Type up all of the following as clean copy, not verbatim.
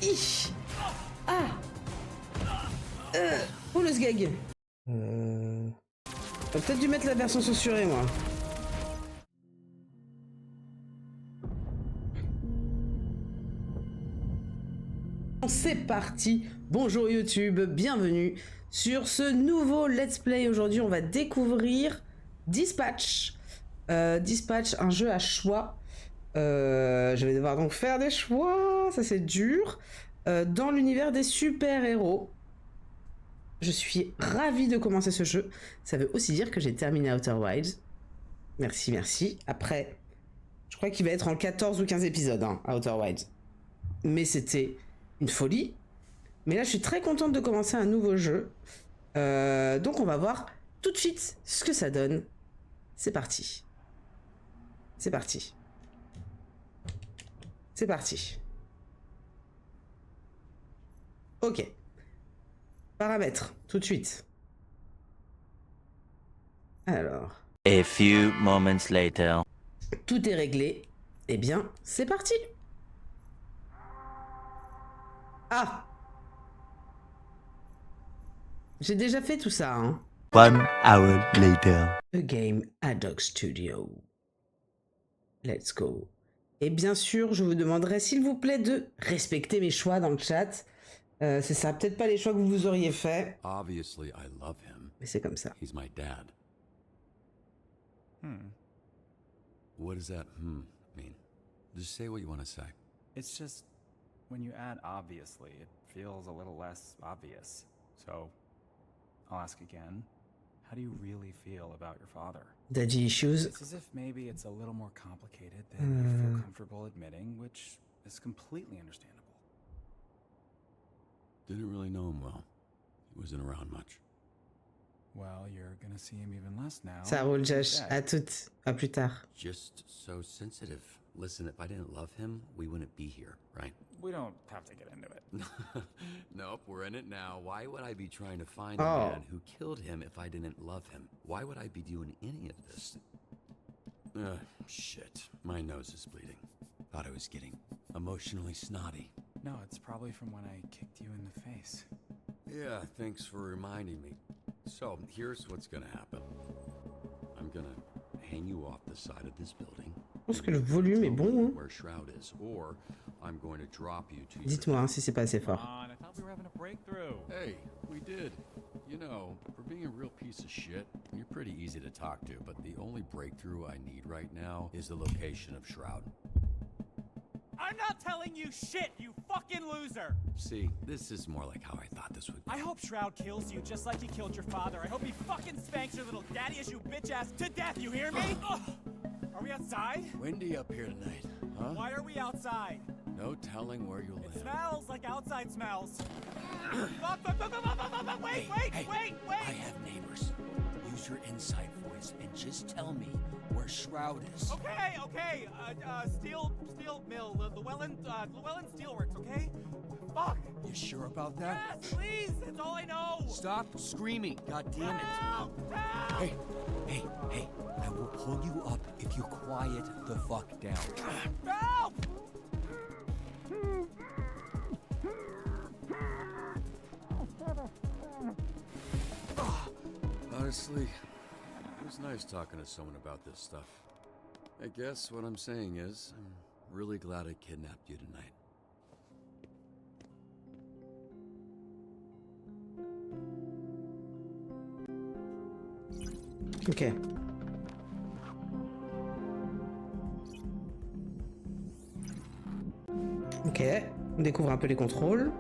Ich. Ah. Oh le sgeg. T'as peut-être dû mettre la version censurée, moi. C'est parti. Bonjour YouTube, bienvenue sur ce nouveau Let's Play. Aujourd'hui, on va découvrir Dispatch. Dispatch, un jeu à choix. Je vais devoir donc faire des choix, ça c'est dur. Dans l'univers des super-héros. Je suis ravie de commencer ce jeu. Ça veut aussi dire que j'ai terminé Outer Wilds. Merci, merci. Après, je crois qu'il va être en 14 ou 15 épisodes, hein, Outer Wilds. Mais c'était une folie. Mais là, je suis très contente de commencer un nouveau jeu. Donc, on va voir tout de suite ce que ça donne. C'est parti. C'est parti. C'est parti. Ok. Paramètres, tout de suite. Alors. A few moments later. Tout est réglé. Eh bien, c'est parti. Ah! J'ai déjà fait tout ça, hein. 1 hour later. A game at Dog Studio. Let's go. Et bien sûr, je vous demanderai, s'il vous plaît, de respecter mes choix dans le chat. C'est ça, peut-être pas les choix que vous auriez fait, Obviously, I love him. mais c'est comme ça. He's my dad. What does that mean? Just say what you want to say. It's just, when you add obviously, it feels a little less obvious. So, I'll ask again. How do you really feel about your father? Daddy issues. It's as if maybe it's a little more complicated than you feel comfortable admitting, which is completely understandable. Didn't really know him well. He wasn't around much. Well, you're gonna see him even less now. Ça roule, Josh. Yeah. À toutes. À plus tard. Just so sensitive. Listen, if I didn't love him, we wouldn't be here, right? We don't have to get into it. Nope, we're in it now. Why would I be trying to find Oh. a man who killed him if I didn't love him? Why would I be doing any of this? Shit. My nose is bleeding. Thought I was getting emotionally snotty. No, it's probably from when I kicked you in the face. Yeah, thanks for reminding me. So, here's what's gonna happen. I'm gonna hang you off the side of this building. Je pense que le volume est bon, hein. Where Shroud is, or I'm going to drop you to your Dites-moi hein, si c'est pas assez fort. I thought we were having a breakthrough. Hey, we did. You know, for being a real piece of shit, you're pretty easy to talk to, but the only breakthrough I need right now is the location of Shroud. I'm not telling you shit, you fucking loser! See, this is more like how I thought this would go. I hope Shroud kills you just like he killed your father. I hope he fucking spanks your little daddy issue bitch ass to death, you hear me? Are we outside? Windy up here tonight, huh? Why are we outside? No telling where you'll It land. smells like outside smells. Fuck, wait, wait, Hey, wait, I wait! have neighbors. Use your inside voice and just tell me where Shroud is. Okay, steel mill, Llewellyn Steelworks, okay? Fuck! You sure about that? Yes, please, that's all I know! Stop screaming, goddammit. Help! Help! Hey, I will pull you up if you quiet the fuck down. Help! Honestly, it was nice talking to someone about this stuff. I guess what I'm saying is, I'm really glad I kidnapped you tonight. Ok. Ok. On découvre un peu les contrôles.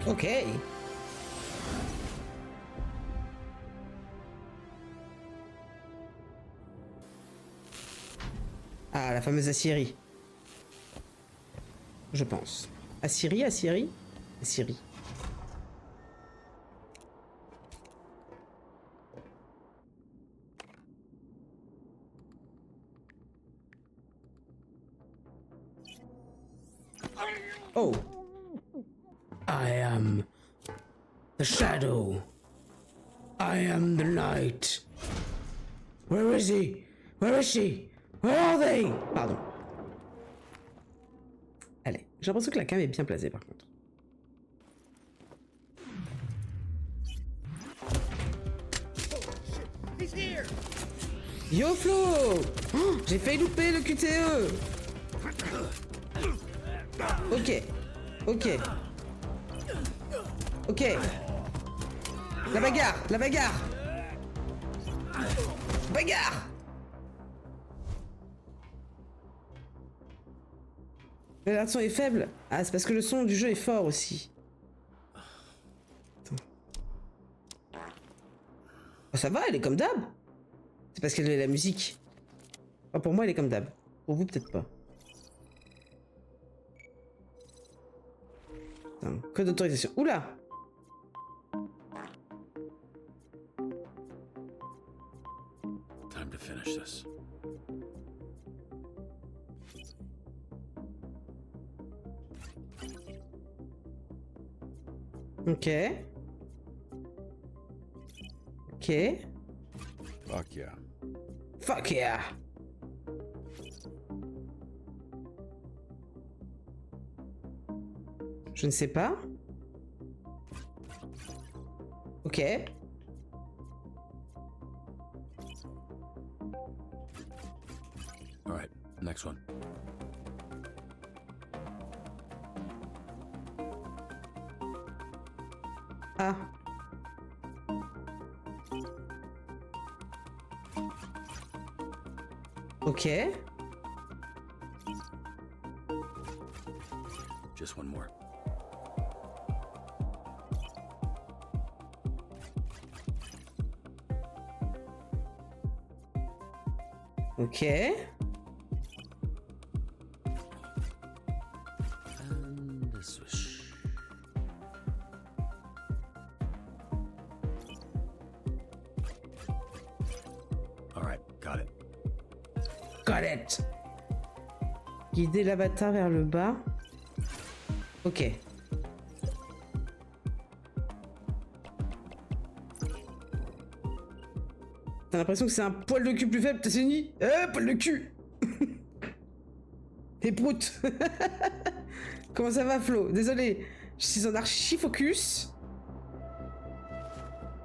Ok. Ah, la fameuse Assyrie. Je pense. Assyrie, Assyrie? Assyrie. Oh. I am the shadow. I am the night. Where is he? Where is she? Where are they? Pardon. Allez, j'ai l'impression que la cam est bien placée par contre. Yo Flo, oh, j'ai failli louper le QTE. Ok. Ok. Ok. La bagarre. La bagarre. Bagarre. Mais le son est faible. Ah, c'est parce que le son du jeu est fort aussi. Attends. Oh, ça va, elle est comme d'hab. C'est parce qu'elle est la musique. Enfin, pour moi, elle est comme d'hab. Pour vous, peut-être pas. Attends, code d'autorisation. Oula! Time to finish this. Ok. Ok. Fuck yeah. Fuck yeah! Je ne sais pas. Ok. All right, next one. Ah. Ok. Just one more. Ok. And a swish. All right, got it. Got it. Guider l'avatar vers le bas. Ok. T'as l'impression que c'est un poil de cul plus faible, t'as fini? Poil de cul. T'es prout. Comment ça va, Flo? Désolé, je suis en archi focus.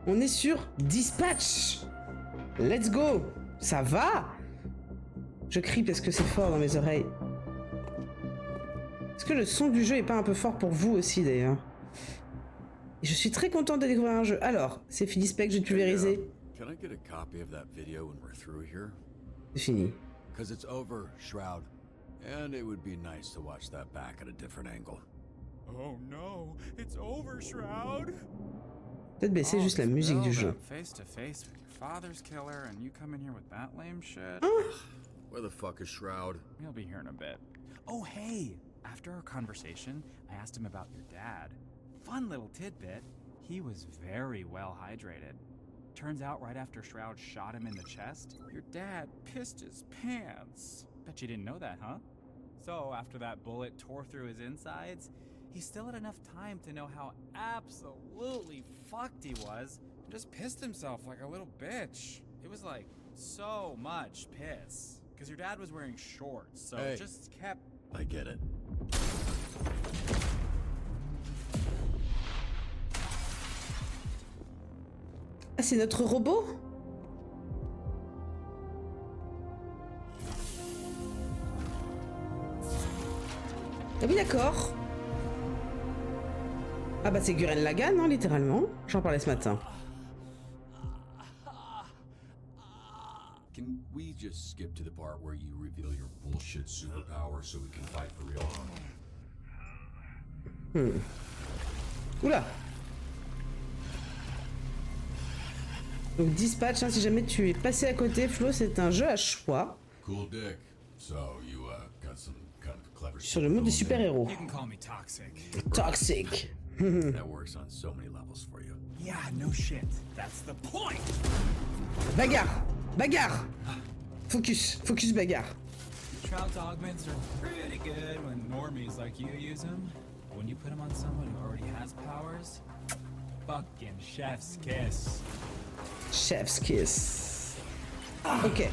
On est sur Dispatch. Let's go. Ça va? Je crie parce que c'est fort dans mes oreilles. Est-ce que le son du jeu est pas un peu fort pour vous aussi, d'ailleurs? Et je suis très content de découvrir un jeu. Alors, c'est fini, Spec, je vais te pulvériser. Can I get a copy of that video when we're through here? C'est fini. Because it's over, Shroud. And it would be nice to watch that back at a different angle. Oh no, it's over, Shroud. Peut-être baisser juste la musique du jeu. Face to face with your father's killer, and you come in here with that lame shit. Where the fuck is Shroud? He'll be here in a bit. Oh hey, after our conversation, I asked him about your dad. Fun little tidbit. He was very well hydrated. Turns out right after Shroud shot him in the chest, your dad pissed his pants. Bet you didn't know that, huh? So after that bullet tore through his insides, he still had enough time to know how absolutely fucked he was and just pissed himself like a little bitch. It was like so much piss. Because your dad was wearing shorts, so Hey. it just kept... I get it. Ah, c'est notre robot? Ah oui, d'accord. Ah bah c'est Gurren Lagann, hein, littéralement. J'en parlais ce matin. Can we just skip to the part where you reveal your bullshit superpower so we can fight for real? Oula. Donc Dispatch, hein, si jamais tu es passé à côté, Flo, c'est un jeu à choix. Cool dick. So you got some kind of clever Sur le monde des super-héros. You can call me toxic. Toxic. that works on so many levels for you. Yeah, no shit. That's the point. Bagarre. Bagarre. Focus. Focus bagarre. Shroud's augments are pretty good when normies like you use them. But when you put them on someone who already has powers, fucking chef's kiss. Chef's kiss. Ok.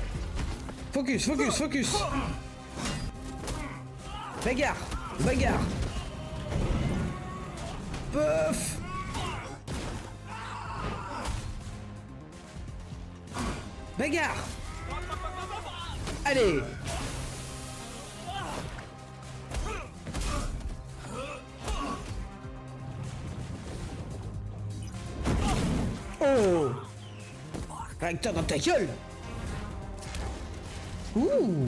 Focus, focus, focus. Bagarre. Bagarre. Puff. Bagarre. Allez. Oh. Réacteur dans ta gueule. Ouh.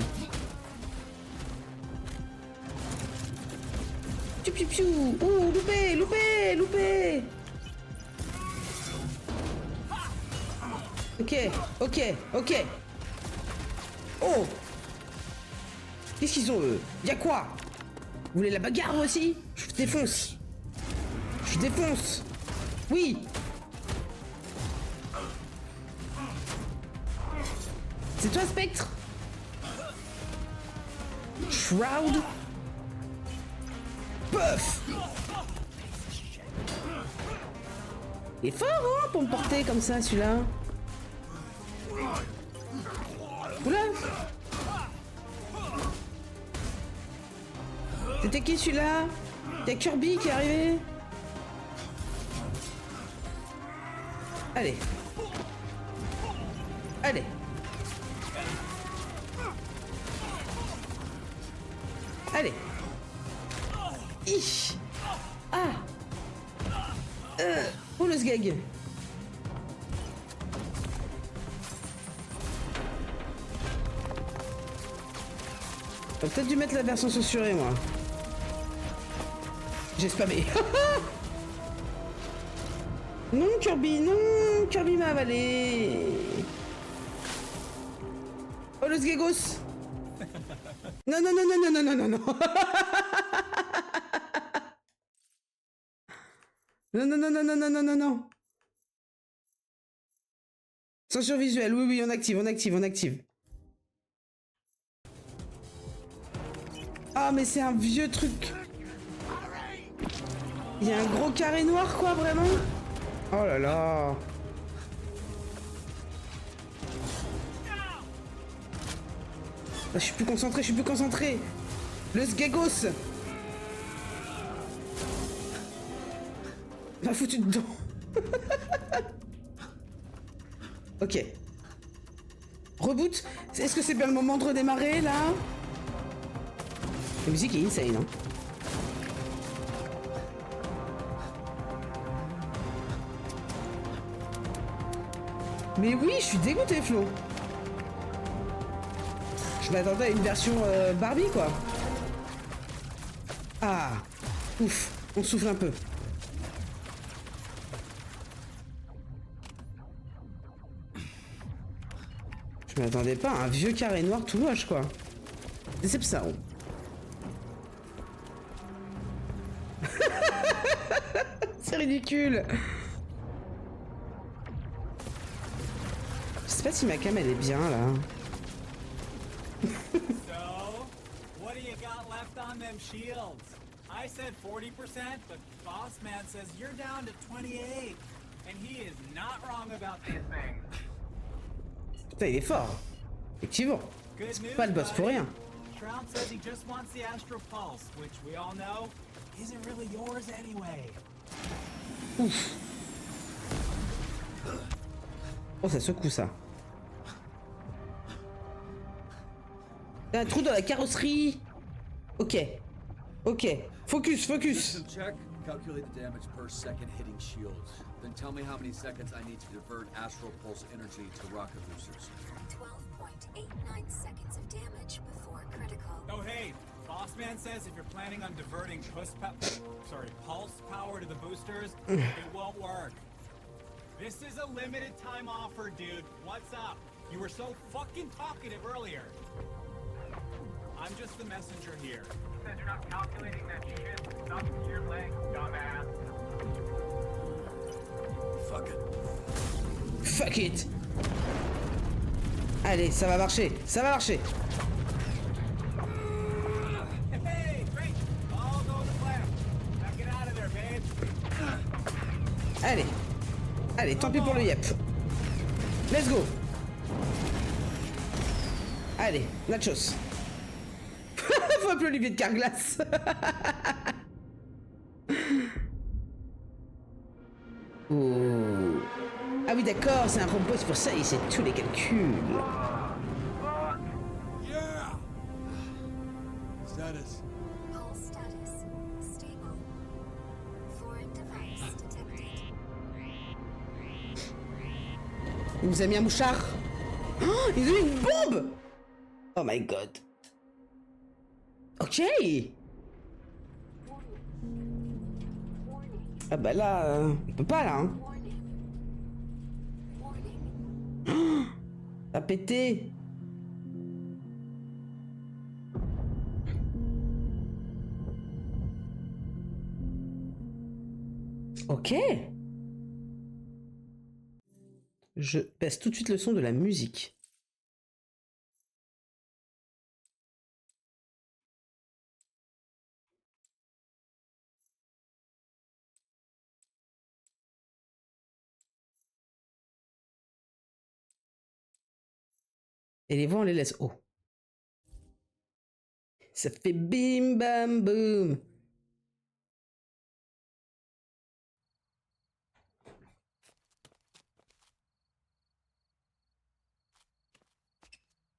Piu piu piu. Ouh, loupé, loupé, loupé. Ok, ok, ok. Oh. Qu'est-ce qu'ils ont eux? Y'a quoi? Vous voulez la bagarre vous aussi? Je vous défonce. Je défonce. Oui. C'est toi Spectre? Shroud. Puff. Il est fort hein pour me porter comme ça celui-là. Oula. C'était qui celui-là? Y'a Kirby qui est arrivé. Allez. Allez. Allez. Ich. Ah. Oh le sgag. J'ai peut-être dû mettre la version censurée moi. J'ai spammé. Non Kirby, non. Kirby m'a avalé. Oh le sgagos. Non non non non non non non non. Non non non non non non non non non. Censure visuelle, oui oui on active, on active, on active. Ah mais c'est un vieux truc. Il y a un gros carré noir quoi vraiment. Oh là là. Ah, je suis plus concentré, je suis plus concentré. Le sgagos. M'a foutu dedans. Ok. Reboot. Est-ce que c'est bien le moment de redémarrer là? La musique est insane hein. Mais oui, je suis dégoûté Flo. Je m'attendais à une version Barbie quoi. Ah. Ouf. On souffle un peu. Je m'attendais pas à un vieux carré noir tout moche quoi. Déception. C'est ridicule. Je sais pas si ma cam elle est bien là. So, what do you got left on them shields? I said 40%, but Boss Man says you're down to 28. And he is not wrong about this thing. Putain, il est fort. Effectivement. Good C'est news, pas le boss pour buddy. rien. Shroud says he just wants the Astral Pulse, which we all know isn't really yours anyway. Ouf. Oh, ça secoue ça. Il y a un trou dans la carrosserie. Ok. Ok. Focus, focus. System check. Calculate the damage per second hitting shields. Then tell me how many seconds I need to divert astral pulse energy to rocket boosters. 12.89 seconds of damage before critical. Oh hey, Boss Man says if you're planning on diverting pulse power to the boosters, it won't work. This is a limited time offer, dude. What's up? You were so fucking talkative earlier. I'm just the messenger here. Says you're not calculating that shit stuck to your leg, dumbass. Fuck it. Fuck it. Allez, ça va marcher, ça va marcher. Hey, great. All go to plan. Now get out of there, babe. Allez. Allez, tant pis pour le yep. Let's go. Allez, nachos. Faut appeler Olivier de Carglass. Oh. Ah oui, d'accord, c'est un robot, c'est pour ça, il sait tous les calculs. Yeah! Status. Pulse status stable. Foreign device detected. Il nous a mis un mouchard. Oh, il nous a mis une bombe. Oh my god. Ok. Ah bah là, on peut pas là. Hein. Ça a pété. Ok. Je baisse tout de suite le son de la musique. Et les voix, on les laisse haut. Ça fait bim bam boum.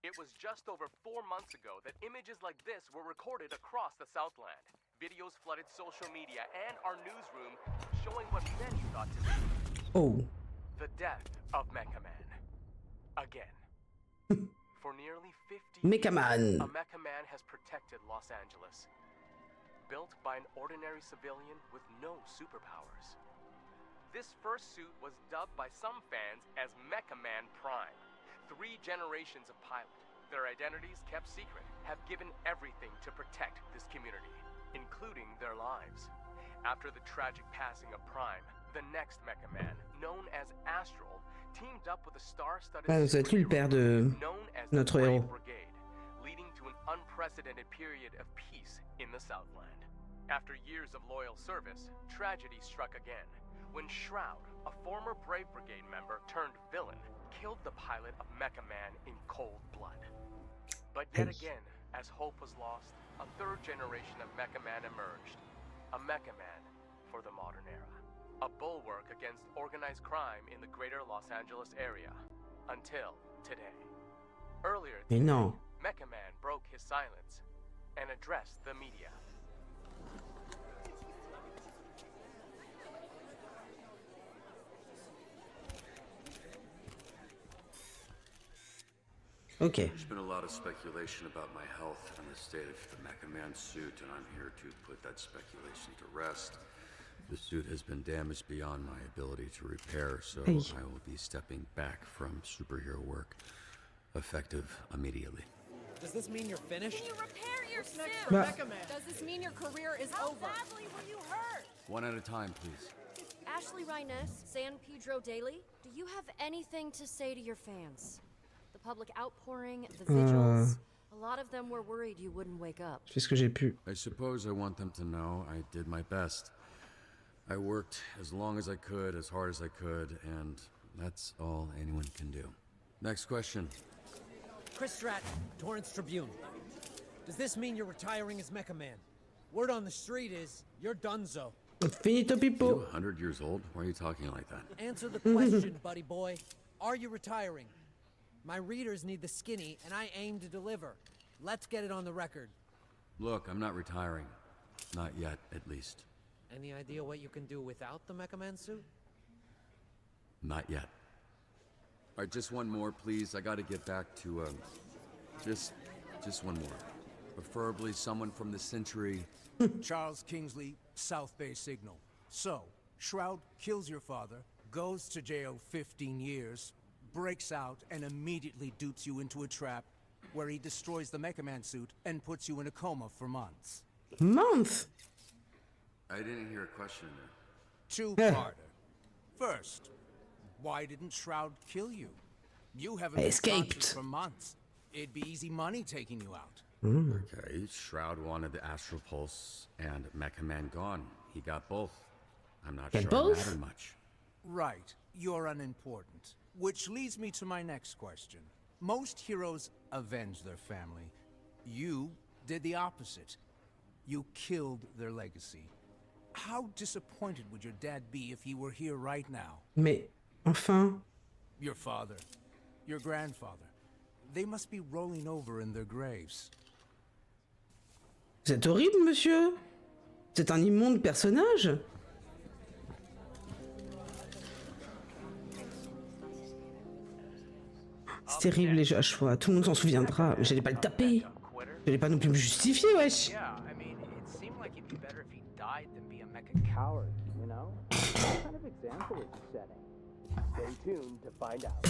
It was just over 4 months ago that images like this were recorded across the Southland. Videos flooded social media and our newsroom, showing what many thought to be Oh. the death of Mecha Man. Again. For nearly 50 Mecha Man. a Mecha Man has protected Los Angeles. Built by an ordinary civilian with no superpowers. This first suit was dubbed by some fans as Mecha Man Prime. 3 generations of pilot, their identities kept secret, have given everything to protect this community, including their lives. After the tragic passing of Prime, the next Mecha Man, known as Astral, teamed up with a star-studded Ah, ça va être lui le père de known as notre the Brave héros. Brigade, leading to an unprecedented period of peace in the Southland. After years of loyal service, tragedy struck again when Shroud, a former Brave Brigade member turned villain, killed the pilot of Mecha Man in cold blood. But yet again, as hope was lost, a 3rd generation of Mecha Man emerged. A Mecha Man for the modern era. A bulwark against organized crime in the greater Los Angeles area. Until today. Earlier Mais non. Mecha Man broke his silence and addressed the media. Ok. There's been a lot of speculation about my health and the state of the Mecha Man suit, and I'm here to put that speculation to rest. The suit has been damaged beyond my ability to repair, so Hey. I will be stepping back from superhero work, effective immediately. Does this mean you're finished? Can you repair your suit? Bah. Does this mean your career is over? How badly were you hurt? One at a time, please. Ashley Rhiness, San Pedro Daily, do you have anything to say to your fans? The public outpouring, the vigils. A lot of them were worried you wouldn't wake up. Je fais ce que j'ai pu. I suppose I want them to know I did my best. I worked as long as I could, as hard as I could, and that's all anyone can do. Next question. Chris Stratton, Torrance Tribune. Does this mean you're retiring as Mecha Man? Word on the street is you're donezo. Finito You pipo. 100 years old? Why are you talking like that? Answer the question, buddy boy. Are you retiring? My readers need the skinny, and I aim to deliver. Let's get it on the record. Look, I'm not retiring. Not yet, at least. Any idea what you can do without the Mecha Man suit? Not yet. All right, just one more, please. I gotta get back to, just one more. Preferably someone from the Century. Charles Kingsley, South Bay Signal. So, Shroud kills your father, goes to jail 15 years, breaks out, and immediately dupes you into a trap. where he destroys the Mecha Man suit and puts you in a coma for months. Month. I didn't hear a question in there. Two-parter. First, why didn't Shroud kill you? You haven't been Escaped. conscious for months. It'd be easy money taking you out. Okay, Shroud wanted the Astral Pulse and Mecha Man gone. He got both. I'm not Get sure both? it mattered much. Right, you're unimportant. Which leads me to my next question. Most heroes avenge their family. You did the opposite. You killed their legacy. How disappointed would your dad be if he were here right now? Mais enfin. Your father, your grandfather, they must be rolling over in their graves. Vous êtes horrible, monsieur. C'est un immonde personnage. C'est terrible les jeux à choix. Tout le monde s'en souviendra. Mais j'allais pas le taper. J'allais pas non plus me justifier, wesh. Yeah, I mean, it seemed like it'd be better if he died than be a mecha coward, you know? What kind of example is he setting? Stay tuned to find out.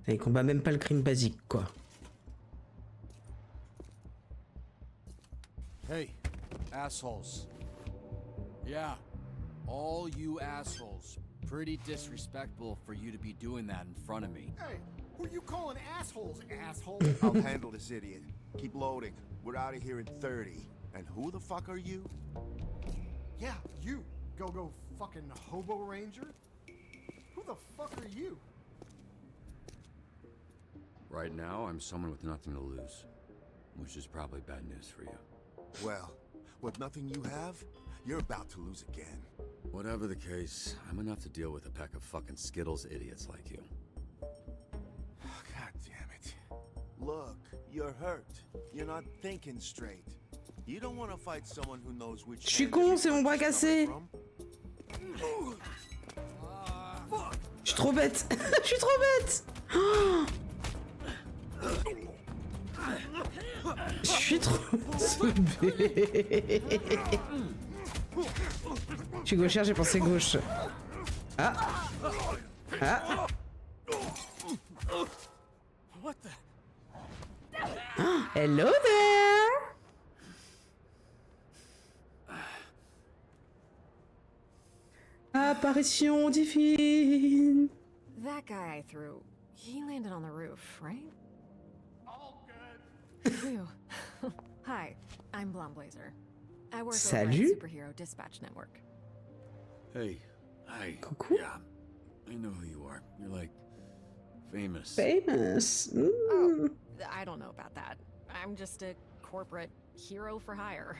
Il combat même pas le crime basique, quoi. Hey, assholes. Yeah, all you assholes. Pretty disrespectful for you to be doing that in front of me. Hey, who you calling assholes, asshole? I'll handle this idiot. Keep loading. We're out of here in 30. And who the fuck are you? Yeah, you. Go fucking hobo ranger? Who the fuck are you? Right now, I'm someone with nothing to lose. Which is probably bad news for you. Well, with nothing you have, you're about to lose again. Whatever the case, I'm enough to deal with a pack of fucking Skittles idiots like you. God damn it. Look, you're hurt. You're not thinking straight. You don't want to fight someone who knows which. Je suis con, c'est mon bras cassé. Je suis trop bête. Je suis trop bête. Oh, je suis trop teubé. Je suis gauchère, j'ai pensé gauche. Ah. Ah. What the? Ah, hello there. Apparition divine. That guy I threw, he landed on the roof, right? All good. Phew. Hi, I'm Blonde Blazer. I work over at Salut. Superhero Dispatch Network. Hey, hi. Coucou. Yeah, I know who you are. You're like famous. Famous. Mm. Oh, I don't know about that. I'm just a corporate hero for hire.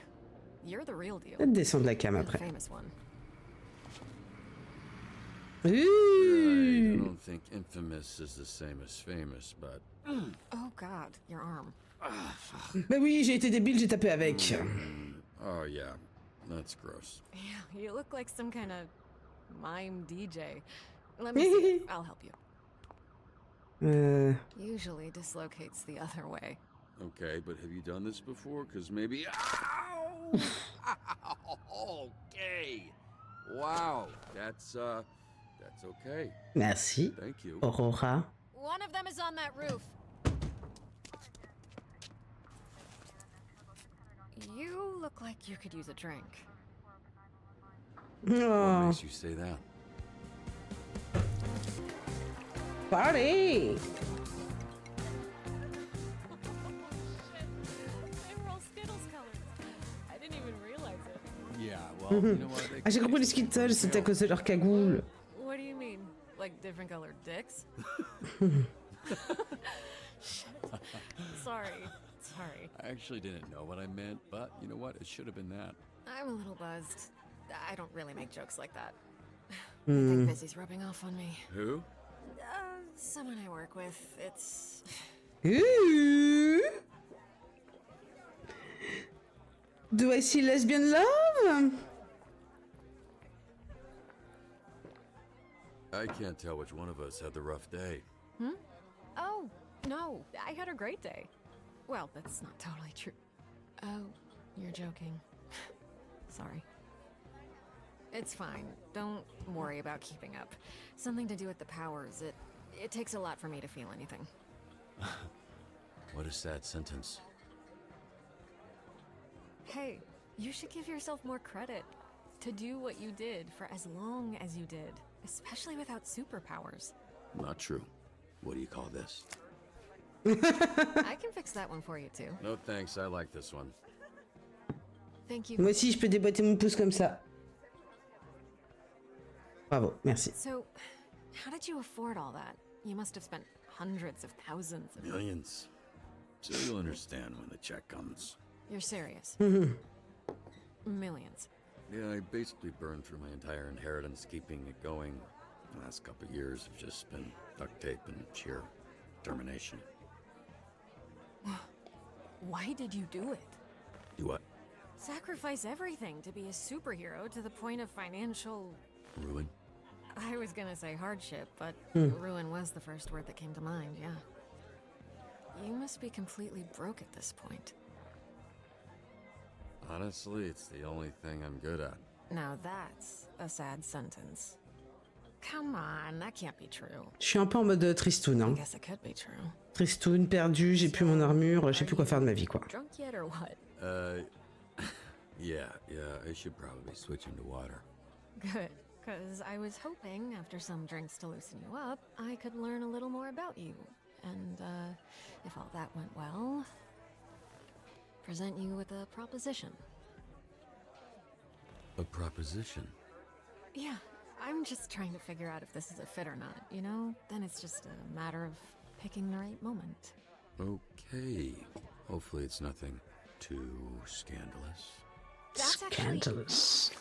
You're the real deal. Descends de la cam You're the après. famous one. I Ouh. don't think infamous is the same as famous, but Oh God, your arm. Bah oui, j'ai été débile, j'ai tapé avec. oh yeah, that's gross. Yeah, you look like some kind of mime DJ. Let me see. I'll help you. Usually dislocates the other way. Okay, but have you done this before? Because maybe. Ow! Okay. Wow, that's okay. Merci. Thank you. Aurora. One of them is on that roof. You look like you could use a drink. What Oh, makes you say that? party. They were all Skittles colors. I didn't even realize it. Yeah, well, you know what? Ah, j'ai compris les Skittles, c'était à cause de leur cagoule. What do you mean? Like different colored dicks? Sorry. I actually didn't know what I meant, but you know what? It should have been that. I'm a little buzzed. I don't really make jokes like that. I think Busy's rubbing off on me. Who? Someone I work with. It's... Ooh. Do I see lesbian love? I can't tell which one of us had the rough day. Oh, no. I had a great day. Well, that's not totally true. Oh, you're joking. Sorry. It's fine. Don't worry about keeping up. Something to do with the powers. It takes a lot for me to feel anything. What a sad sentence. Hey, you should give yourself more credit. To do what you did for as long as you did. Especially without superpowers. Not true. What do you call this? I can fix that one for you too. No thanks, I like this one. Thank you. Moi aussi, je peux déboîter mon pouce comme ça. Bravo, merci. So, how did you afford all that? You must have spent hundreds of thousands of... Millions. So you'll understand when the check comes. You're serious? Millions. Yeah, I basically burned through my entire inheritance keeping it going. The last couple of years have just been duct tape and sheer determination. Why did you do it? Do what? Sacrifice everything to be a superhero to the point of financial... Ruin? I was gonna say hardship, but ruin was the first word that came to mind, yeah. You must be completely broke at this point. Honestly, it's the only thing I'm good at. Now that's a sad sentence. Come on, that can't be true. Je suis un peu en mode Tristoun. I Hein. guess it could be true. Tristoun, perdu, j'ai plus mon armure, je sais plus quoi faire de ma vie, quoi. Drunk yet or what? Yeah, I should probably switch into water. Good, because I was hoping, after some drinks to loosen you up, I could learn a little more about you. And, if all that went well, present you with a proposition. A proposition? Yeah, I'm just trying to figure out if this is a fit or not, you know? Then it's just a matter of picking the right moment. Okay. Hopefully it's nothing too scandalous. That's Scandalous.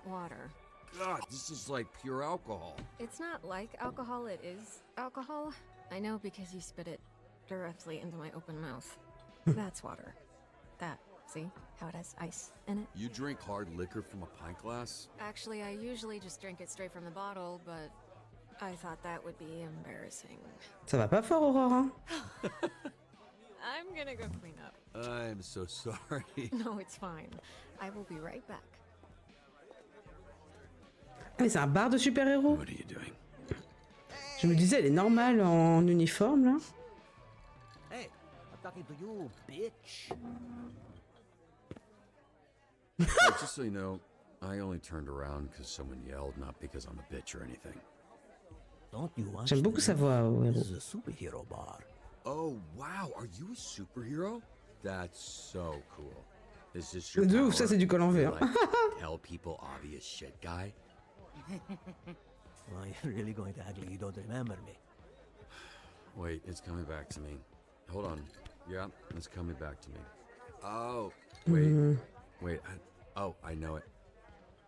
water. God, this is like pure alcohol. It's not like alcohol, it is alcohol. I know because you spit it directly into my open mouth. That's water. That, see? How it has ice in it? You drink hard liquor from a pint glass? Actually, I usually just drink it straight from the bottle, but I thought that would be embarrassing. Ça va pas fort, Aurore, hein? I'm gonna go clean up. I'm so sorry. No, it's fine. I will be right back. Mais c'est un bar de super-héros. What are you doing? Je me disais, elle est normale en uniforme, là. Hey, I'm talking to you, bitch. Just so you know, I only turned around because someone yelled, not because I'm a bitch or anything. Don't you want J'aime beaucoup sa voix au héros. This is a superhero bar. Oh, wow, are you a superhero? That's so cool. Is this your De power? ouf, ça c'est du col en V. You're Hein. like, tell people obvious shit guy? Well, you're really going to act like you don't remember me. Wait, it's coming back to me. Hold on. Yeah, it's coming back to me. Oh, wait. I know it.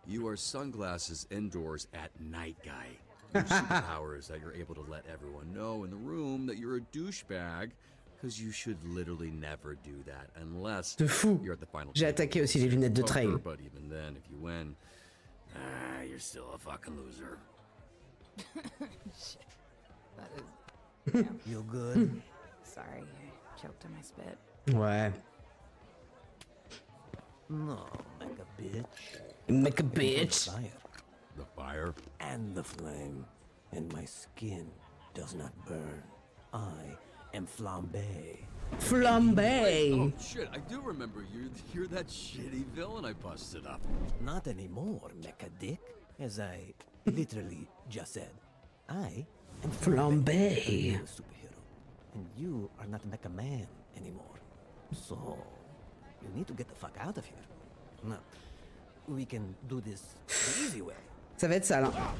You are sunglasses indoors at night guy. Your superpower is that you're able to let everyone know in the room that you're a douchebag, because you should literally never do that unless De fou. you're at the final. J'ai attaqué aussi les lunettes de trail. But even then, if you win, you're still a fucking loser. Shit. That is... You good? Sorry, I choked on my spit. Ouais. No, like a bitch. Make a bitch. Fire. The fire? And the flame. And my skin does not burn. I am Flambe. Flambe. Oh shit, I do remember you. You're that shitty villain I busted up. Not anymore, mecha dick. As I literally just said. I am Flambe. You're a superhero. And you are not Mecha Man anymore. So, you need to get the fuck out of here. Now, we can do this the easy way. Ça va être sale, hein.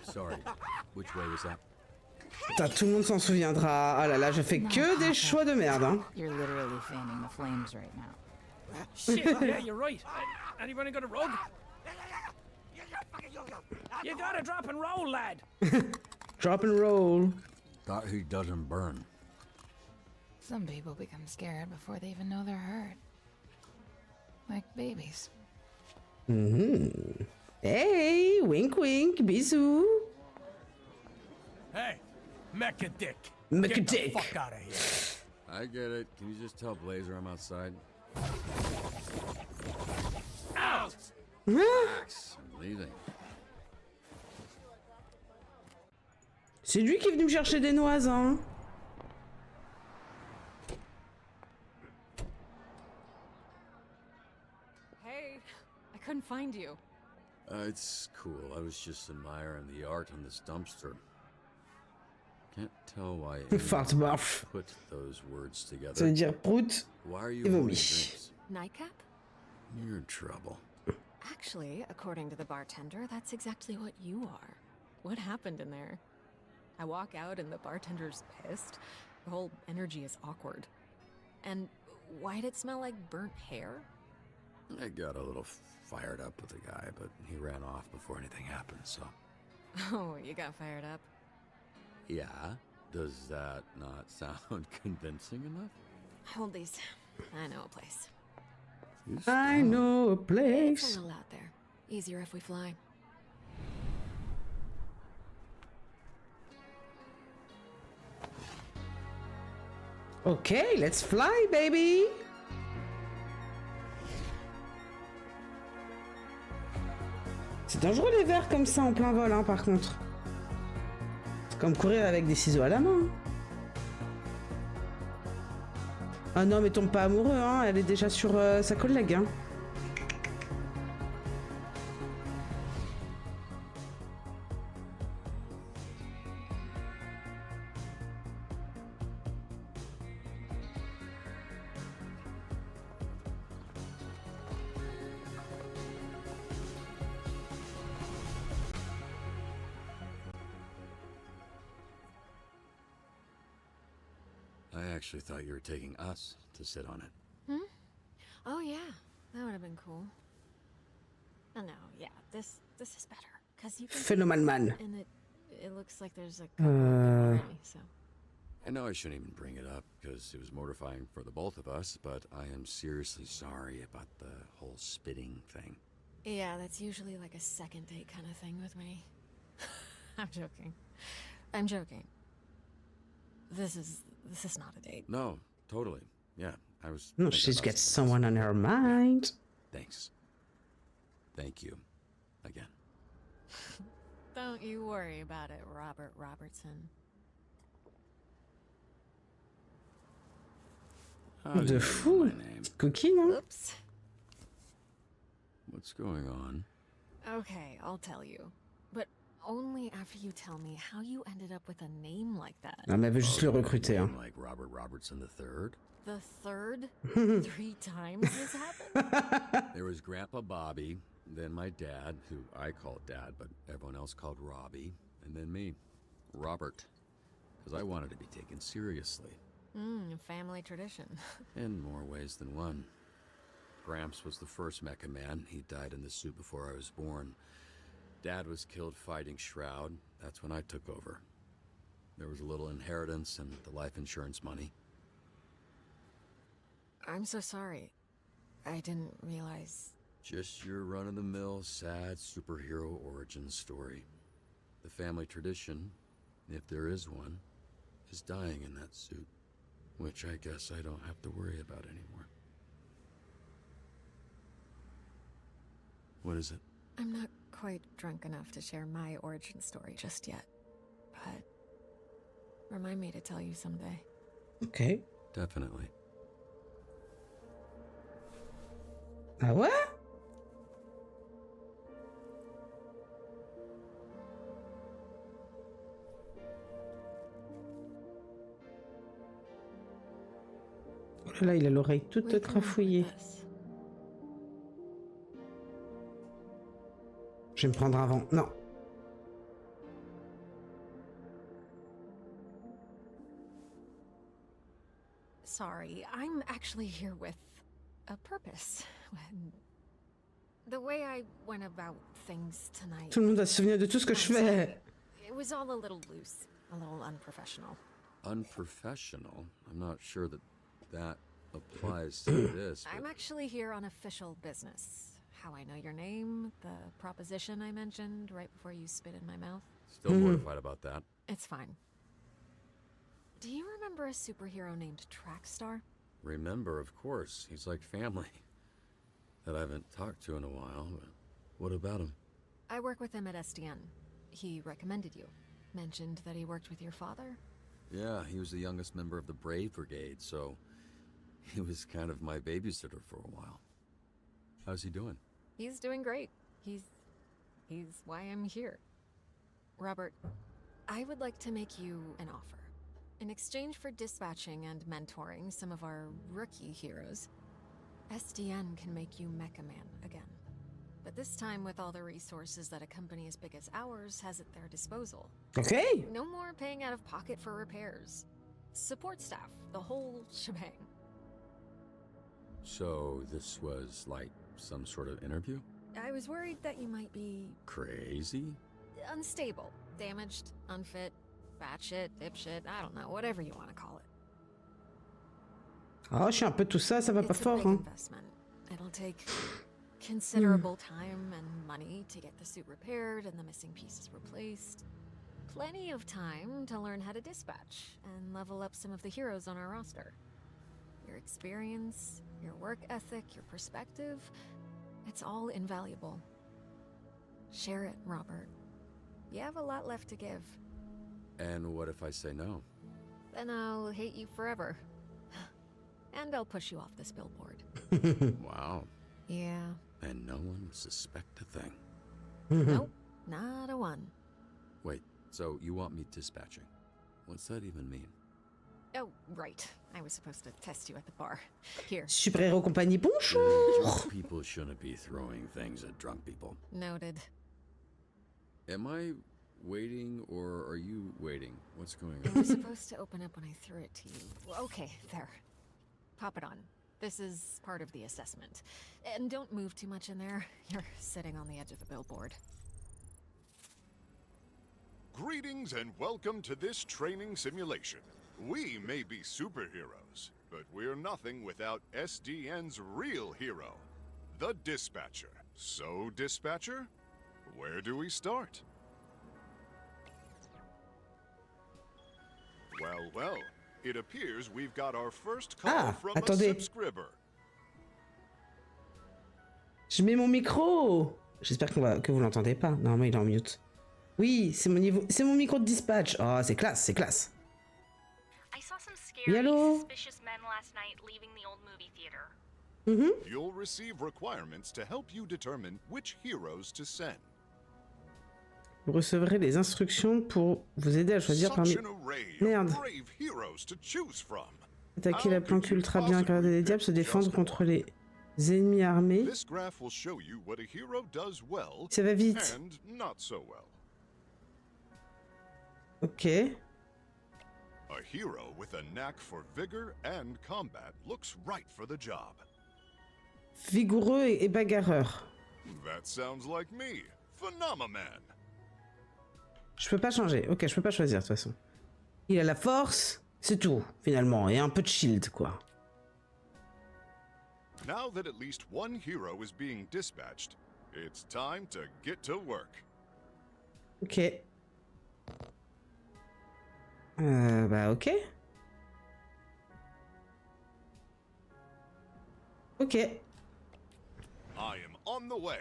Sorry, which way was that? Putain, tout le monde s'en souviendra. Ah là là, je fais que des choix de merde, hein. You're literally fanning the flames right now. Shit, yeah, you're right. Anybody got a rug? You gotta drop and roll, lad. Drop and roll. Thought he doesn't burn. Some people become scared before they even know they're hurt. Like babies. Hey, wink wink, bisous. Hey, Mecha Dick. Mecha Get Dick. the fuck out of here. I get it. Can you just tell Blazer I'm outside? Ow! Relax, I'm leaving. C'est lui qui est venu me chercher des noises, hein. Hey, I couldn't find you. It's cool. I was just admiring the art on this dumpster. Can't tell why Fart anyone barf. put those words together. Ça veut dire prout Why are you et holding vomi. drinks? Nightcap? You're in trouble. Actually, according to the bartender, that's exactly what you are. What happened in there? I walk out and the bartender's pissed. The whole energy is awkward. And why'd it smell like burnt hair? I got a little fired up with the guy, but he ran off before anything happened, so... Oh, you got fired up? Yeah? Does that not sound convincing enough? Hold these. I know a place. I know a It's place. a little out there. Easier if we fly. Okay, let's fly, baby. C'est dangereux les verres comme ça en plein vol, hein, par contre. C'est comme courir avec des ciseaux à la main. Ah non, mais tombe pas amoureux, hein. Elle est déjà sur sa collègue, hein. I actually thought you were taking us to sit on it. Hmm? Oh yeah, that would have been cool. Oh no, yeah, this is better because you can. Phenomenal man. And it looks like there's a couple of them already, so. I know I shouldn't even bring it up because it was mortifying for the both of us, but I am seriously sorry about the whole spitting thing. Yeah, that's usually like a second date kind of thing with me. I'm joking. I'm joking. This is not a date. No, totally. Yeah, I was. No, thinking she's about got something someone on her mind. Thanks. Thank you. Again. Don't you worry about it, Robert Robertson. How do you De know fou. my name? Petite coquine, hein. Oops. What's going on? Okay, I'll tell you. But only after you tell me how you ended up with a name like that. On avait juste le recruter, hein. Like Robert Robertson III? The third? 3 times this happened? There was Grandpa Bobby, then my dad, who I called Dad, but everyone else called Robbie, and then me, Robert, because I wanted to be taken seriously. Family tradition. In more ways than one. Gramps was the first Mecha Man. He died in the suit before I was born. Dad was killed fighting Shroud. That's when I took over. There was a little inheritance and the life insurance money. I'm so sorry. I didn't realize. Just your run-of-the-mill, sad superhero origin story. The family tradition, if there is one, is dying in that suit. Which I guess I don't have to worry about anymore. What is it? I'm not quite drunk enough to share my origin story just yet. But remind me to tell you someday. Ok. Definitely. Ah ouais? Oh là là, il a l'oreille toute trafouillée. Je vais me prendre un vent. Non. Sorry, I'm actually here with a purpose. The way I went about things tonight. Tout le monde va se souvenir de tout ce que je fais. It was all a little loose, a little unprofessional. Unprofessional? I'm not sure that applies to this. I'm actually here on official business. How I know your name, the proposition I mentioned right before you spit in my mouth. Still mortified about that. It's fine. Do you remember a superhero named Trackstar? Remember, of course. He's like family. That I haven't talked to in a while, but What about him? I work with him at SDN. He recommended you. Mentioned that he worked with your father. Yeah, he was the youngest member of the Brave Brigade, so he was kind of my babysitter for a while. How's he doing? He's doing great. He's why I'm here. Robert, I would like to make you an offer. In exchange for dispatching and mentoring some of our rookie heroes, SDN can make you Mecha Man again. But this time with all the resources that a company as big as ours has at their disposal. Okay. No more paying out of pocket for repairs. Support staff, the whole shebang. So this was like some sort of interview? I was worried that you might be Crazy? unstable, damaged, unfit, batshit, dipshit, I don't know, whatever you want to call it. Oh, je suis un peu tout ça, ça va pas It's a fort, big hein. investment. It'll take considerable time and money to get the suit repaired and the missing pieces replaced. Plenty of time to learn how to dispatch and level up some of the heroes on our roster. Your experience, your work ethic, your perspective, it's all invaluable. Share it, Robert. You have a lot left to give. And what if I say no? Then I'll hate you forever. And I'll push you off this billboard. Wow. Yeah. And no one would suspect a thing. Nope, not a one. Wait, so you want me dispatching? What's that even mean? Oh, right. I was supposed to test you at the bar. Here. Super-héros compagnie, bonjour. Drunk people shouldn't be throwing things at drunk people. Noted. Am I waiting or are you waiting? What's going You on? were supposed to open up when I threw it to you. Well, okay, there. Pop it on. This is part of the assessment. And don't move too much in there. You're sitting on the edge of the billboard. Greetings and welcome to this training simulation. We may be superheroes, but we're nothing without SDN's real hero, the Dispatcher. So, Dispatcher, where do we start? Well, it appears we've got our first call from a attendez. subscriber. Je mets mon micro. J'espère que vous l'entendez pas. Normalement, il est en mute. Oui, c'est mon micro de dispatch. Oh, c'est classe, c'est classe. I saw some Oui, scary, allô? suspicious men last night leaving the old movie theater. You'll receive requirements to help you determine which heroes to send. Vous recevrez les instructions pour vous aider à choisir parmi... Such an array Merde. of brave heroes to choose from. Attaquer la planque ultra bien gardée des diables, se défendre contre les ennemis armés. This graph will show you what a hero does well Ça va vite. and not so well. Ok. A hero with a knack for vigor and combat looks right for the job. Vigoureux et bagarreur. That sounds like me, Phenomenon. Je peux pas changer. Ok, je peux pas choisir de toute façon. Il a la force, c'est tout, finalement. Et un peu de shield, quoi. Now that at least one hero is being dispatched, it's time to get to work. Ok. Bah ok. Ok. I am on the way.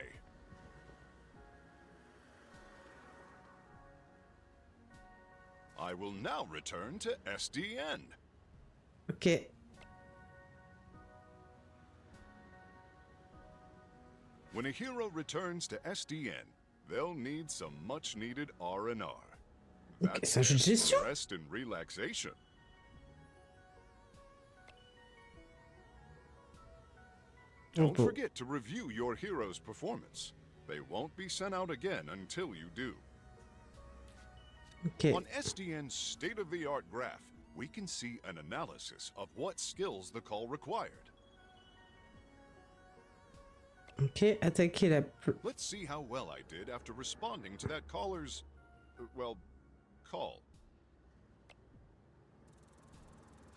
I will now return to SDN. Ok. When a hero returns to SDN, they'll need some much-needed R&R. Ok, c'est un jeu de gestion. Rest and relaxation. Don't forget to review your hero's performance. They won't be sent out again until you do. Ok. On SDN's state-of-the-art graph, we can see an analysis of what skills the call required. Ok, attaquer la... Let's see how well I did after responding to that caller's, call.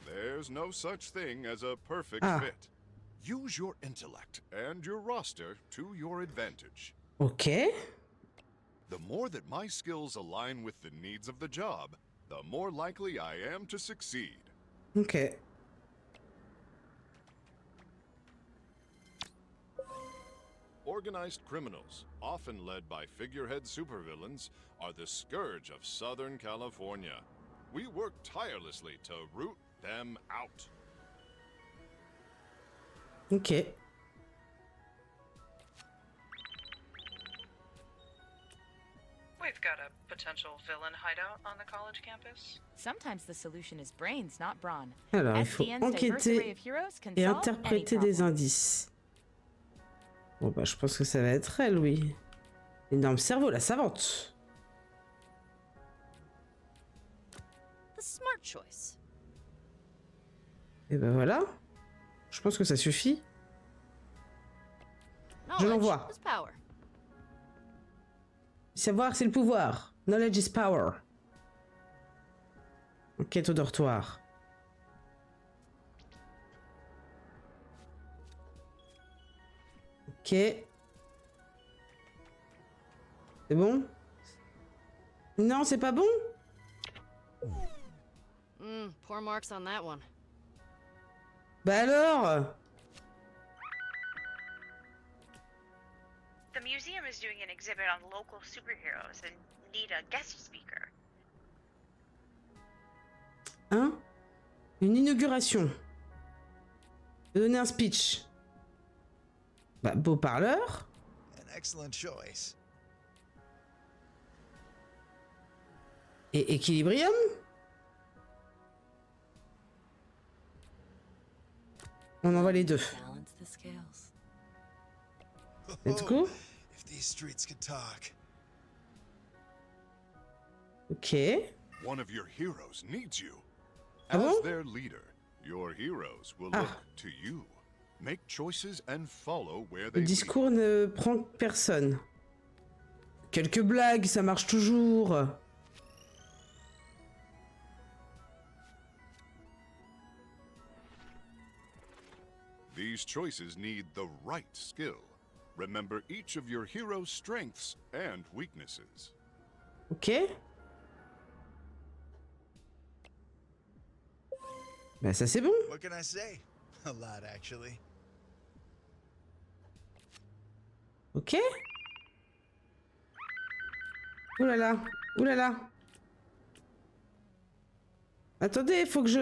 There's no such thing as a perfect fit. Use your intellect and your roster to your advantage. Ok. The more that my skills align with the needs of the job, the more likely I am to succeed. organized criminals, often led by figurehead supervillains, are the scourge of Southern California. We work tirelessly to root them out. Ok. We've got a potential villain hideout on the college campus. Sometimes the solution is brains, not brawn. Alors, il faut SDN's diverse array enquêter of heroes can et solve interpréter any des problem. indices. Bon bah je pense que ça va être elle, oui. Énorme cerveau, la savante. The smart choice. Et ben voilà. Je pense que ça suffit. Je l'envoie. Knowledge is power. Savoir, c'est le pouvoir. Knowledge is power. Enquête au dortoir. Ok. C'est bon? Non, c'est pas bon? Poor marks on that one. Bah alors? The museum is doing an exhibit on local superheroes and need a guest speaker. Hein? Une inauguration. Donner un speech. Bah, beau parleur. An excellent choice. Et Equilibrium? On envoie les deux. Balance the scales. Let's go. If these streets could talk. Ok. One of your heroes needs you. Ah As bon? their leader, your heroes will Ah. look to you. Make choices and follow where Le they lead. discours ne prend personne. Quelques blagues, ça marche toujours. These choices need the right skill. Remember each of your hero's strengths and weaknesses. Ok. Bah ça c'est bon. What can I say? A lot, actually. Ok. Ouh là là. Ouh là là. Attendez, faut que je...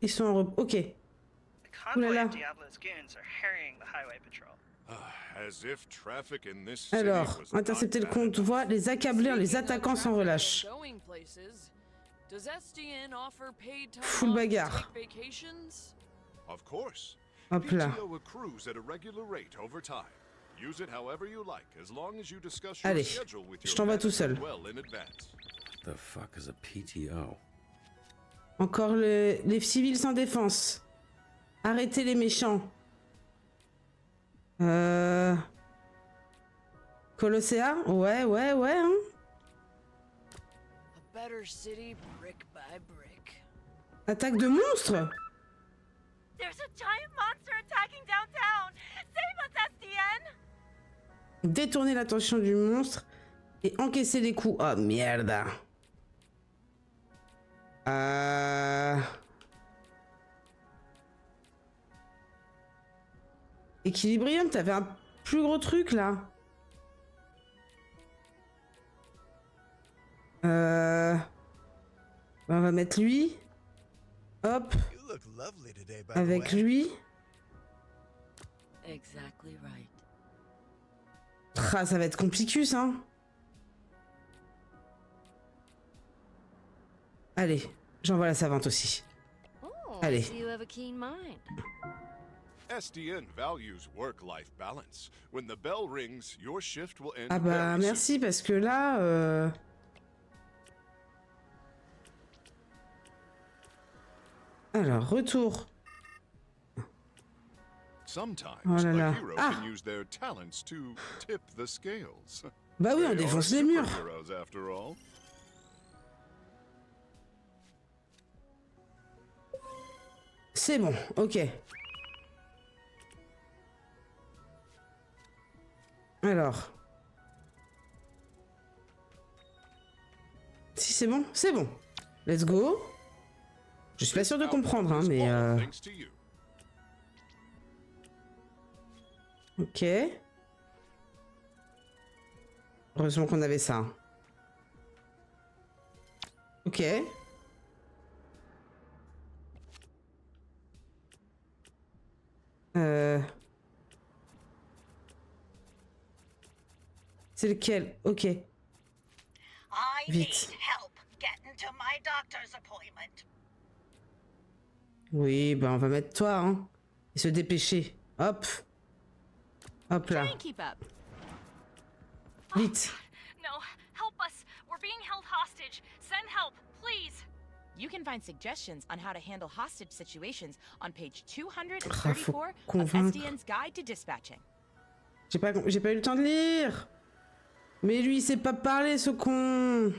Ils sont en repos. Ok. Ouh là Convoy là. of Diablo's goons are harrying the highway patrol. As if traffic in this city Alors, was not intercepter le bad convoi, les accabler, les attaquants sans relâche. Going places. Does SDN offer paid time Full off to bagarre. take vacations? Of course. Hop là. PTO accrues at a regular rate over time. Use it however you like, as long as you discuss your Allez, schedule with je your t'envoie tout manager seul. well in advance. The fuck is a PTO? Encore les civils sans défense. Arrêtez les méchants. Colossea? Ouais, hein. A better city brick by brick. Attaque de monstres? There's a giant monster attacking downtown! Save us, SDN! Détourner l'attention du monstre et encaisser les coups. Oh merde. Equilibrium, t'avais un plus gros truc là. On va mettre lui. Hop. You look lovely today, by Avec the way. lui. Exactly right. Ah, ça va être complicus, hein. Allez, j'envoie la savante aussi. Oh, Allez. I see you have a keen mind. SDN values work-life balance. When the bell rings, your shift will end Ah bah very soon. merci parce que là... Alors, retour. Sometimes Oh là là. a hero Ah. can use their talents to tip the scales. Bah oui, on They défonce are les murs. superheroes, after all. C'est bon, ok. Alors. Si c'est bon, c'est bon. Let's go. Je suis pas sûr de comprendre, hein, mais... Thanks to you. Ok. Heureusement qu'on avait ça. Ok. C'est lequel? Ok. Vite. Oui, ben on va mettre toi, hein. Et se dépêcher. Hop. Hop là. Vite. No, help us. We're being held hostage. Send help, please. You can find suggestions on how to handle hostage situations on page 234 of convaincre. SDN's Guide to Dispatching. J'ai pas eu le temps de lire. Mais lui, il sait pas parler, ce con.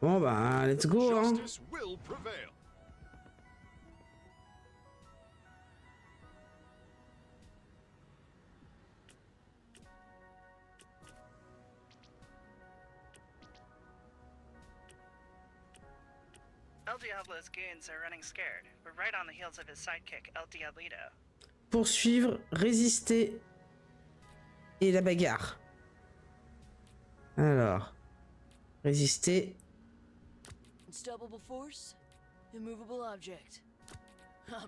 Bon bah, let's go, hein. Justice will prevail. El Diablo's goons are running scared. We're right on the heels of his sidekick, El Diablito. Poursuivre, résister et la bagarre. Alors, résister. Unstoppable force, immovable object.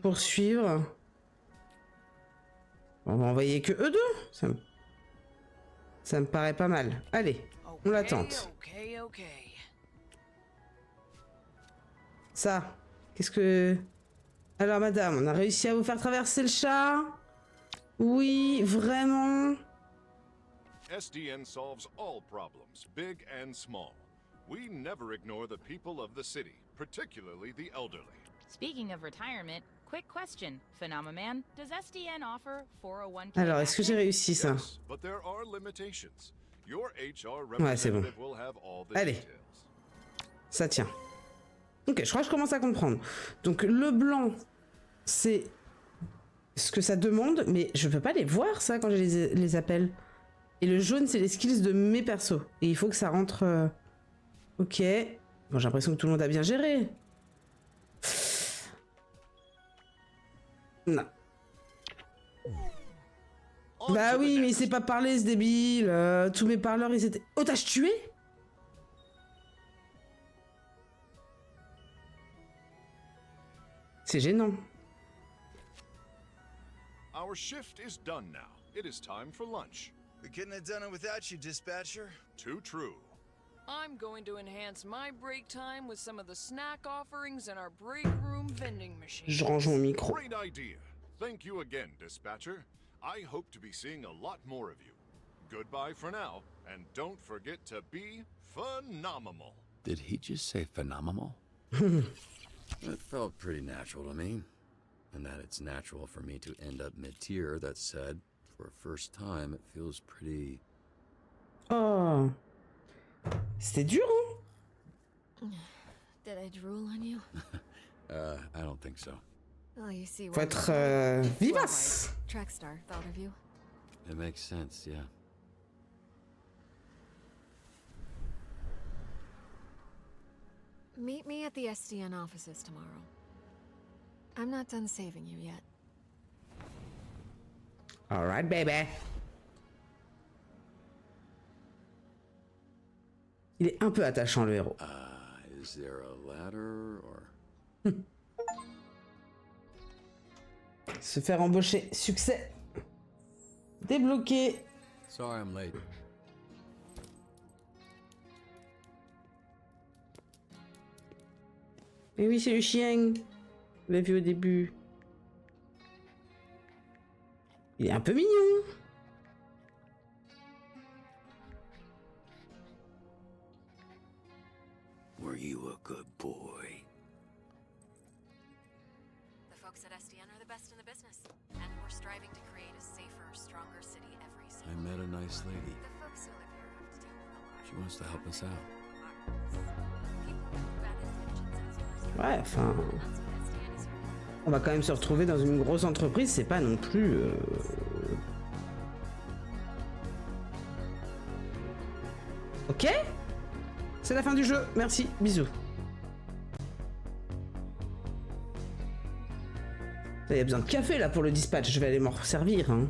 Poursuivre. On va envoyer que eux deux. Ça me paraît pas mal. Allez, on la tente. Ok. Ça, qu'est-ce que... Alors madame, on a réussi à vous faire traverser le chat? Oui, vraiment? SDN solves all problems, big and small. We never ignore the people of the city, particularly the elderly. Speaking of retirement, quick question, Phenomenon, does SDN offer 401k? Alors, est-ce que j'ai réussi ça? Yes, but there are limitations. Your HR Ouais, c'est bon. representative will have all the Allez. details. Ça tient. Ok, je crois que je commence à comprendre. Donc le blanc, c'est ce que ça demande, mais je peux pas les voir ça quand je les appelle. Et le jaune, c'est les skills de mes persos. Et il faut que ça rentre... Ok. Bon, j'ai l'impression que tout le monde a bien géré. Non. Bah oui, mais il sait pas parler, ce débile. Tous mes parleurs, ils étaient... Otage tué? C'est gênant. Our shift is done now. It is time for lunch. We couldn't have done it without you, dispatcher. Too true. I'm going to enhance my break time with some of the snack offerings in our break room vending machine. Je range mon micro. Great idea. Thank you again, dispatcher. I hope to be seeing a lot more of you. Goodbye for now, and don't forget to be phenomenal. Did he just say phenomenal? It felt pretty natural to me. And that it's natural for me to end up mid-tier, that said, for a first time, it feels pretty... Oh. C'était dur, hein? Did I drool on you? I don't think so. Well, you see, Faut être vivace. Trackstar thought of you. It makes sense, yeah. Meet me at the SDN offices tomorrow. I'm not done saving you yet. All right, baby. Il est un peu attachant, le héros. Is there a ladder or... Se faire embaucher. Succès. Débloqué. Sorry I'm late. Mais oui, c'est le chien. Vous l'avez vu au début. Il est un peu mignon. Were you a good boy? The folks at SDN are the best in the business, and we're striving to create a safer, stronger city every I single met a nice lady. The folks who live here have to deal with a lot. She wants to help us out. Ouais, enfin... On va quand même se retrouver dans une grosse entreprise, c'est pas non plus... Ok. C'est la fin du jeu, merci, bisous. Il y a besoin de café là pour le dispatch, je vais aller m'en servir. Hein.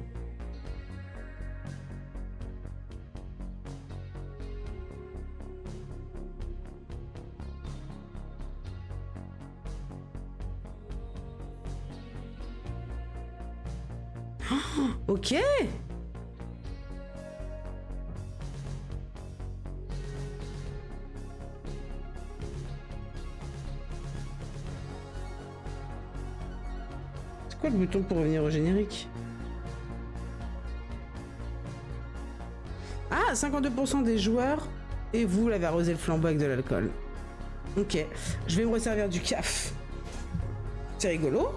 Ok. C'est quoi le bouton pour revenir au générique? Ah, 52% des joueurs et vous l'avez arrosé le flambeau avec de l'alcool. Ok, je vais me resservir du caf. C'est rigolo.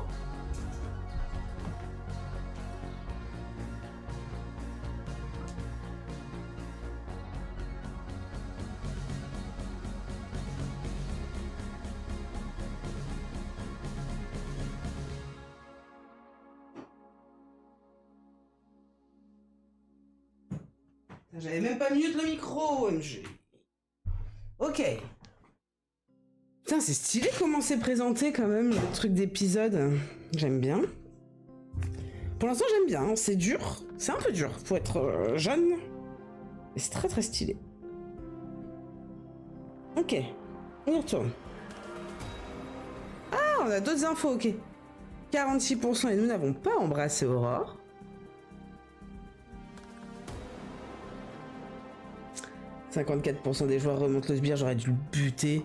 J'avais même pas mute le micro, OMG. Ok. Putain, c'est stylé comment c'est présenté quand même, le truc d'épisode. J'aime bien. Pour l'instant, j'aime bien. Hein. C'est dur. C'est un peu dur. Faut être jeune. Mais c'est très très stylé. Ok. On y retourne. Ah, on a d'autres infos, ok. 46% et nous n'avons pas embrassé Aurore. 54% des joueurs remontent le sbire, j'aurais dû le buter.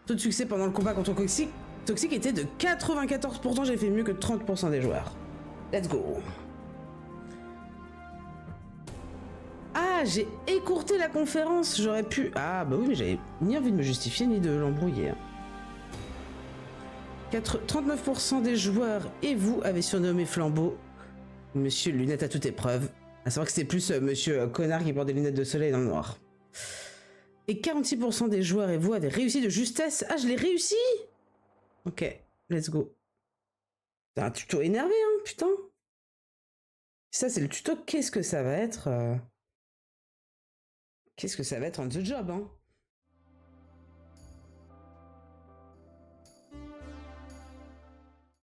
Taux de succès pendant le combat contre Toxic était de 94%, j'ai fait mieux que 30% des joueurs. Let's go. Ah, j'ai écourté la conférence, j'aurais pu... Ah bah oui, mais j'avais ni envie de me justifier ni de l'embrouiller. 39% des joueurs et vous avez surnommé Flambeau Monsieur Lunette à toute épreuve. À savoir que c'était plus Monsieur Connard qui porte des lunettes de soleil dans le noir. Et 46% des joueurs et vous avez réussi de justesse. Ah, je l'ai réussi! Ok, let's go. C'est un tuto énervé, hein, putain. Ça, c'est le tuto. Qu'est-ce que ça va être Qu'est-ce que ça va être on the job, hein?